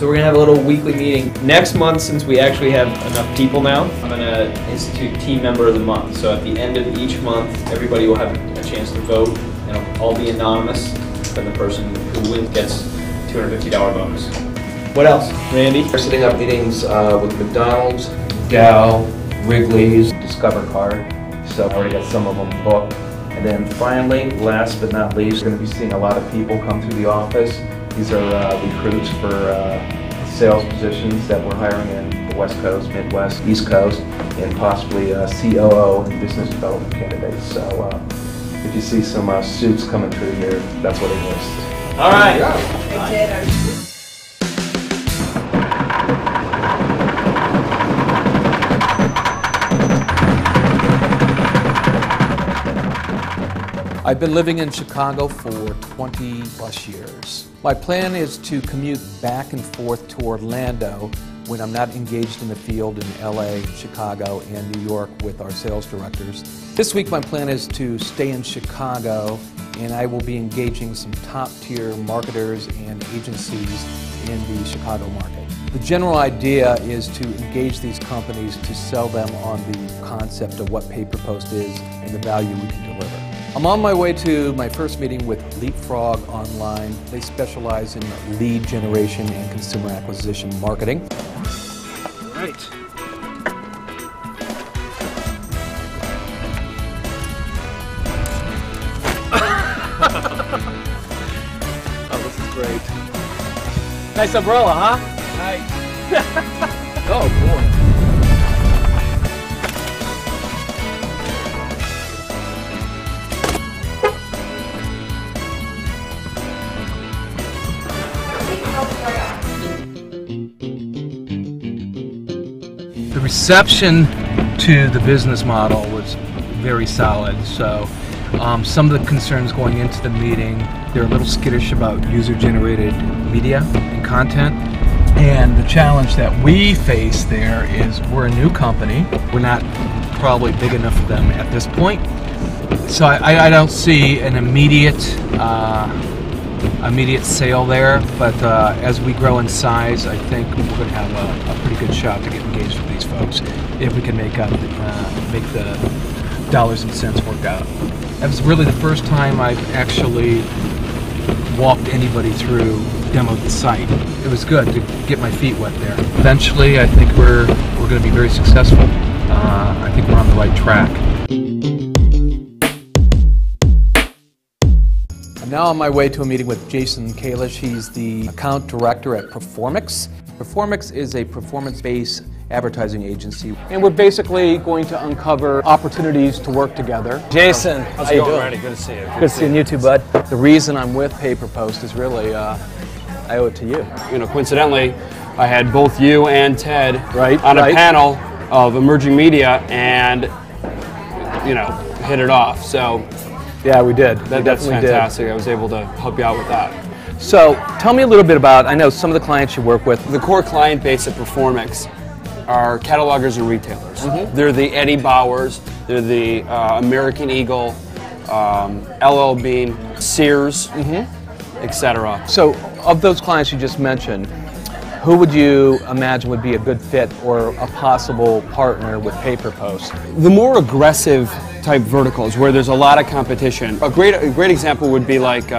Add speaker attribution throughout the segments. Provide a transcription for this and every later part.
Speaker 1: So we're going to have a little weekly meeting. Next month, since we actually have enough people now, I'm going to institute Team Member of the Month. So at the end of each month, everybody will have a chance to vote, and it'll all be anonymous, and the person who wins gets $250 bonus. What else, Randy?
Speaker 2: We're setting up meetings with McDonald's, Dow, Wrigley's, Discover Card. So I already got some of them booked. And then finally, last but not least, we're going to be seeing a lot of people come through the office. These are recruits for sales positions that we're hiring in the West Coast, Midwest, East Coast, and possibly COO and business development candidates. So if you see some suits coming through here, that's what it is.
Speaker 1: All right.
Speaker 3: I did.
Speaker 4: I've been living in Chicago for 20 plus years. My plan is to commute back and forth to Orlando when I'm not engaged in the field in LA, Chicago, and New York with our sales directors. This week my plan is to stay in Chicago, and I will be engaging some top-tier marketers and agencies in the Chicago market. The general idea is to engage these companies to sell them on the concept of what payperpost is and the value we can deliver. I'm on my way to my first meeting with Leapfrog Online. They specialize in lead generation and consumer acquisition marketing.
Speaker 1: All right.
Speaker 4: Oh, this is great. Nice umbrella, huh?
Speaker 1: Nice.
Speaker 4: Oh, boy.
Speaker 5: The reception to the business model was very solid. So some of the concerns going into the meeting, they're a little skittish about user-generated media and content. And the challenge that we face there is we're a new company. We're not probably big enough for them at this point. So I don't see an immediate sale there, but as we grow in size, I think we're going to have a pretty good shot to get engaged with these folks if we can make the dollars and cents work out. That was really the first time I've actually walked anybody through, demoed the site. It was good to get my feet wet there. Eventually, I think we're going to be very successful. I think we're on the right track.
Speaker 4: I'm now on my way to a meeting with Jason Kalish. He's the account director at Performix. Performix is a performance-based advertising agency, and we're basically going to uncover opportunities to work together. Jason,
Speaker 6: how's it going, Randy? Good to see you.
Speaker 4: Good seeing you too, bud. The reason I'm with payperpost is really I owe it to you.
Speaker 6: You know, coincidentally, I had both you and Ted on a
Speaker 4: right.
Speaker 6: panel of emerging media, and you know, hit it off. So
Speaker 4: yeah, we did.
Speaker 6: That's fantastic. I was able to help you out with that.
Speaker 4: So tell me a little bit about, I know some of the clients you work with.
Speaker 6: The core client base at Performix are catalogers and retailers.
Speaker 4: Mm-hmm.
Speaker 6: They're the Eddie Bauers, they're the American Eagle, LL Bean, Sears, etc.
Speaker 4: So of those clients you just mentioned, who would you imagine would be a good fit or a possible partner with payperpost?
Speaker 6: The more aggressive type verticals where there's a lot of competition. A great example would be like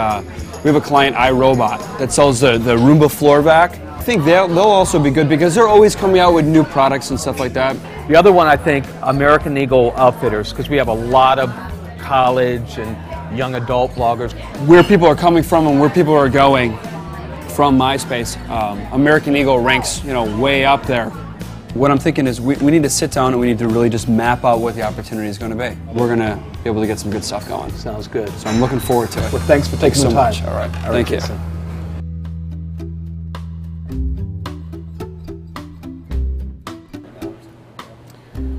Speaker 6: we have a client, iRobot, that sells the Roomba floor vac. I think they'll also be good because they're always coming out with new products and stuff like that.
Speaker 4: The other one, I think, American Eagle Outfitters, because we have a lot of college and young adult bloggers.
Speaker 6: Where people are coming from and where people are going from MySpace, American Eagle ranks, you know, way up there. What I'm thinking is we need to sit down and we need to really just map out what the opportunity is going to be. We're going to be able to get some good stuff going.
Speaker 4: Sounds good.
Speaker 6: So I'm looking forward to it.
Speaker 4: Well, thanks for taking
Speaker 6: so
Speaker 4: the time.
Speaker 6: much. All right. Thank you.
Speaker 4: Jason.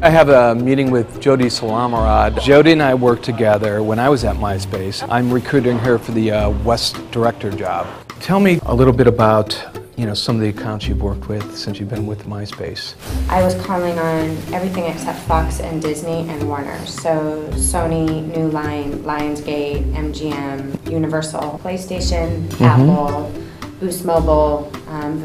Speaker 4: I have a meeting with Jody Salamarad. Jody and I worked together when I was at MySpace. I'm recruiting her for the West Director job. Tell me a little bit about some of the accounts you've worked with since you've been with MySpace.
Speaker 7: I was calling on everything except Fox and Disney and Warner. So Sony, New Line, Lionsgate, MGM, Universal, PlayStation, Apple, Boost Mobile,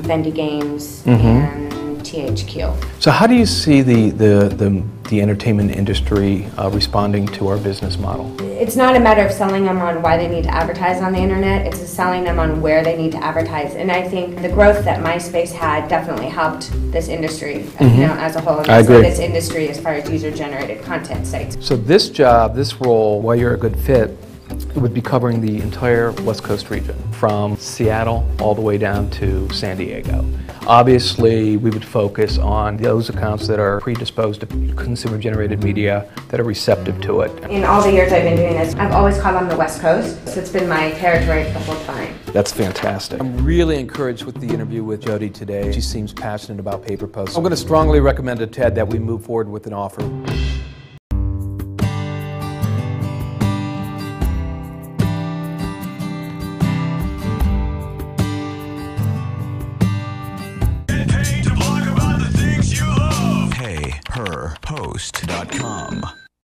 Speaker 7: Vivendi Games, and THQ.
Speaker 4: So how do you see the entertainment industry responding to our business model?
Speaker 7: It's not a matter of selling them on why they need to advertise on the internet, it's selling them on where they need to advertise. And I think the growth that MySpace had definitely helped this industry, you know, as a whole. And
Speaker 4: I agree.
Speaker 7: This industry as far as user-generated content sites.
Speaker 4: So this job, this role, while you're a good fit, it would be covering the entire West Coast region, from Seattle all the way down to San Diego. Obviously, we would focus on those accounts that are predisposed to consumer-generated media, that are receptive to it.
Speaker 7: In all the years I've been doing this, I've always called on the West Coast, so it's been my territory the whole time.
Speaker 4: That's fantastic. I'm really encouraged with the interview with Jody today. She seems passionate about payperpost. I'm going to strongly recommend to Ted that we move forward with an offer.
Speaker 3: payperpost.com